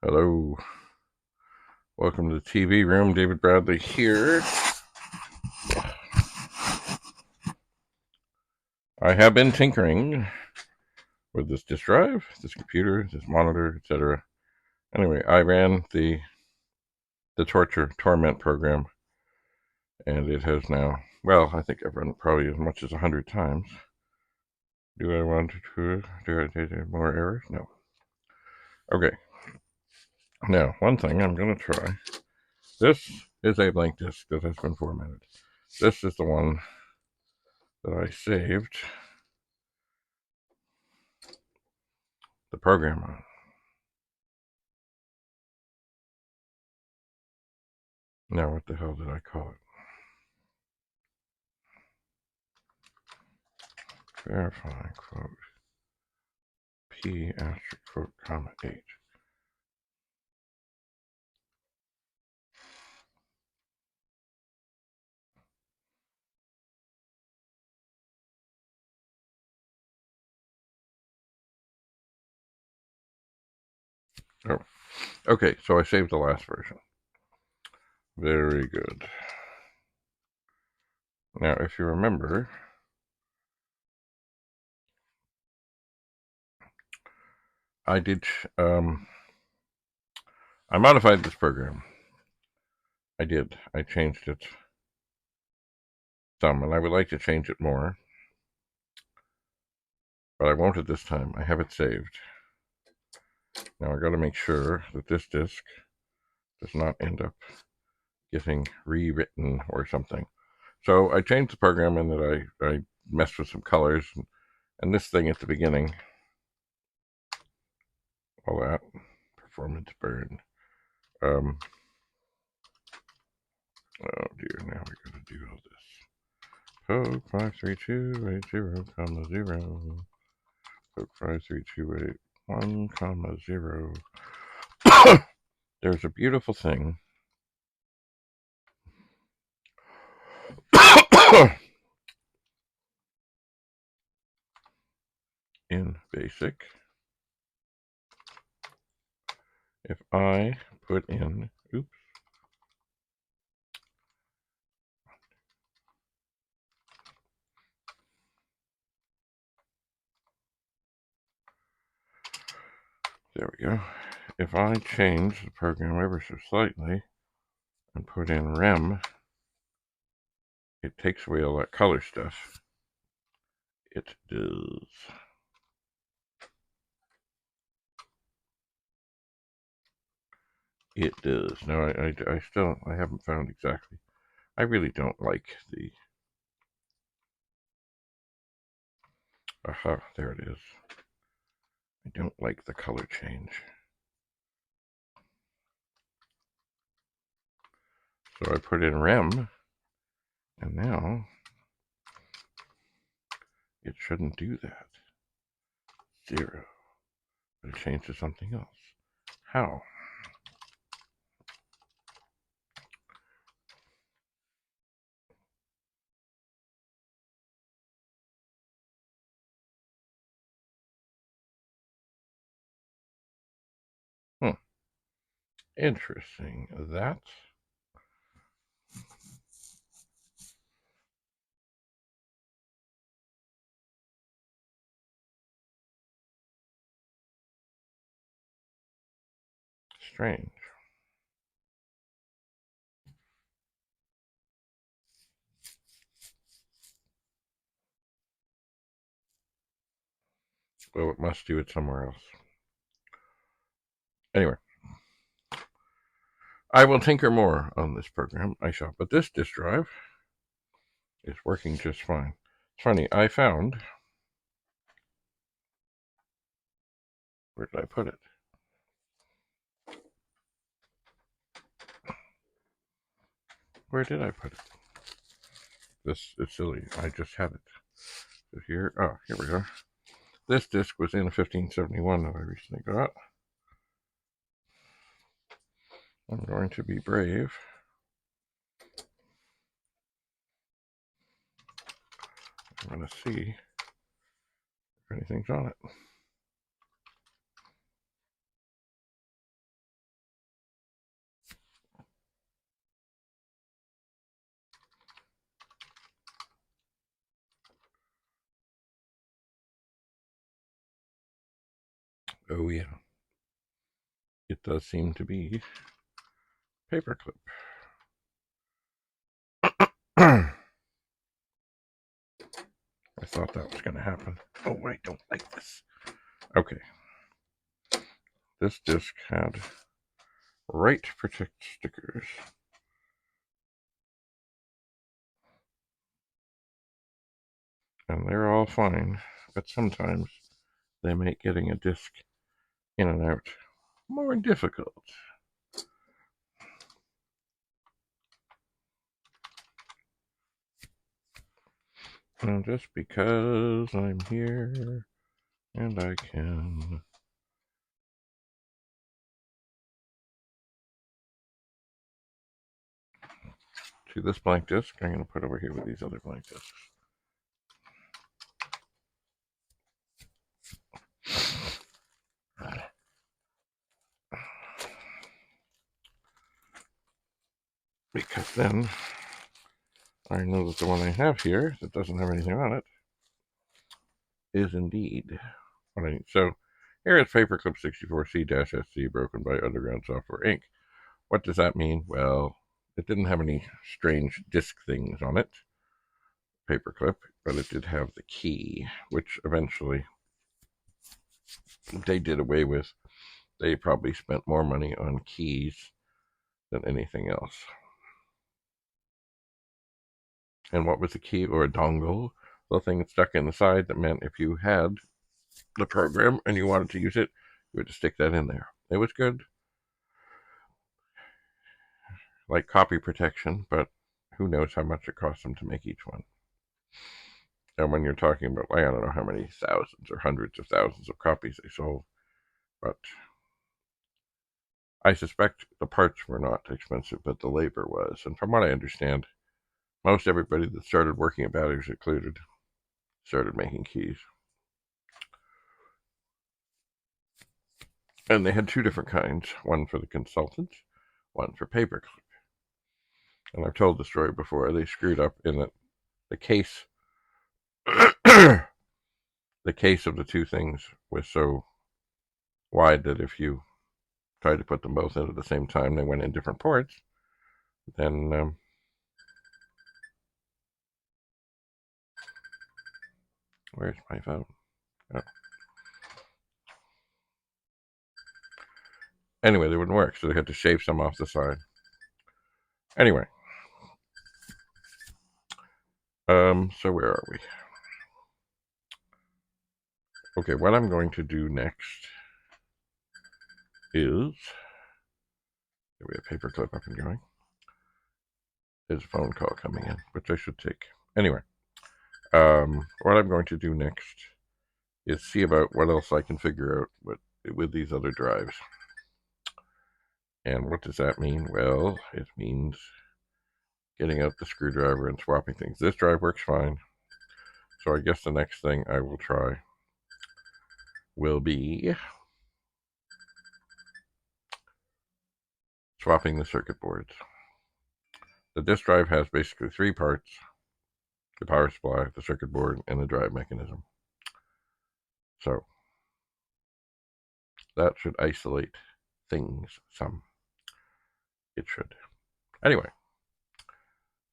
Hello. Welcome to the TV room. David Bradley here. I have been tinkering with this disk drive, this computer, this monitor, etc. Anyway, I ran the torment program, and it has now, well, I think I've run it probably as much as 100 times. Do I want to do I take more errors? No. Okay. Now, one thing I'm going to try. This is a blank disk that has been formatted. This is the one that I saved the program on. Now, what the hell did I call it? Verify, quote, P asterisk, quote, comma, 8. Oh, okay, so I saved the last version. Very good. Now, if you remember, I did, I modified this program. I did. I changed it some, and I would like to change it more, but I won't at this time. I have it saved. Now, I got to make sure that this disk does not end up getting rewritten or something. So I changed the program in that I messed with some colors, and this thing at the beginning, all that, performance burn. Oh dear, now we gotta do all this. Poke 53280, comma 0. Poke 53281, comma 0. There's a beautiful thing in BASIC. If I put in, oops, there we go. If I change the program ever so slightly and put in rem, it takes away all that color stuff. It does. It does. No, I still, I haven't found exactly. I really don't like the, aha, there it is. I don't like the color change. So I put in rem, and now it shouldn't do that. 0. But it changed to something else. How? Interesting. That's strange. Well, it must do it somewhere else. Anyway, I will tinker more on this program. I shall. But this disk drive is working just fine. It's funny, I found, where did I put it? Where did I put it? This is silly. I just had it. So here, oh, here we go. This disc was in a 1571 that I recently got. I'm going to be brave. I'm going to see if anything's on it. Oh yeah, it does seem to be paperclip. I thought that was going to happen. Oh, I don't like this. Okay. This disc had Right Protect stickers. And they're all fine, but sometimes they make getting a disc in and out more difficult. And just because I'm here and I can. See this blank disc I'm going to put over here with these other blank discs. Because then I know that the one I have here that doesn't have anything on it is indeed what I need. So here is Paperclip 64C-SC broken by Underground Software Inc. What does that mean? Well, it didn't have any strange disc things on it, Paperclip, but it did have the key, which eventually they did away with. They probably spent more money on keys than anything else. And what was the key? Or a dongle? The thing stuck in the side that meant if you had the program and you wanted to use it, you had to stick that in there. It was good, like copy protection, but who knows how much it cost them to make each one. And when you're talking about, I don't know how many thousands or hundreds of thousands of copies they sold, but I suspect the parts were not expensive, but the labor was. And from what I understand, most everybody that started working at Batteries Included started making keys. And they had two different kinds, one for the consultants, one for paperclip. And I've told the story before. They screwed up in that the case the case of the two things was so wide that if you tried to put them both in at the same time, they went in different ports. Then where's my phone? Oh. Anyway, they wouldn't work, so they had to shave some off the side. Anyway, so where are we? Okay, what I'm going to do next is, we have paperclip up and going. There's a phone call coming in, which I should take. Anyway, what I'm going to do next is see about what else I can figure out with these other drives. And what does that mean? Well, it means getting out the screwdriver and swapping things. This drive works fine. So I guess the next thing I will try will be swapping the circuit boards. The disk drive has basically three parts: the power supply, the circuit board, and the drive mechanism. So that should isolate things some. It should. Anyway,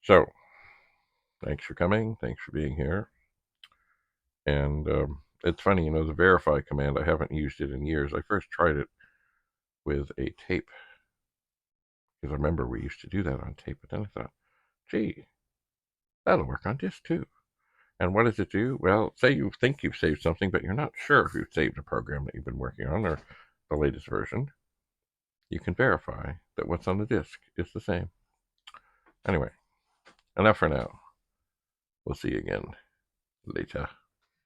so thanks for coming. Thanks for being here. And it's funny, the verify command, I haven't used it in years. I first tried it with a tape, because I remember we used to do that on tape, but then I thought, gee, that'll work on disk too. And what does it do? Well, say you think you've saved something, but you're not sure if you've saved a program that you've been working on or the latest version. You can verify that what's on the disk is the same. Anyway, enough for now. We'll see you again later.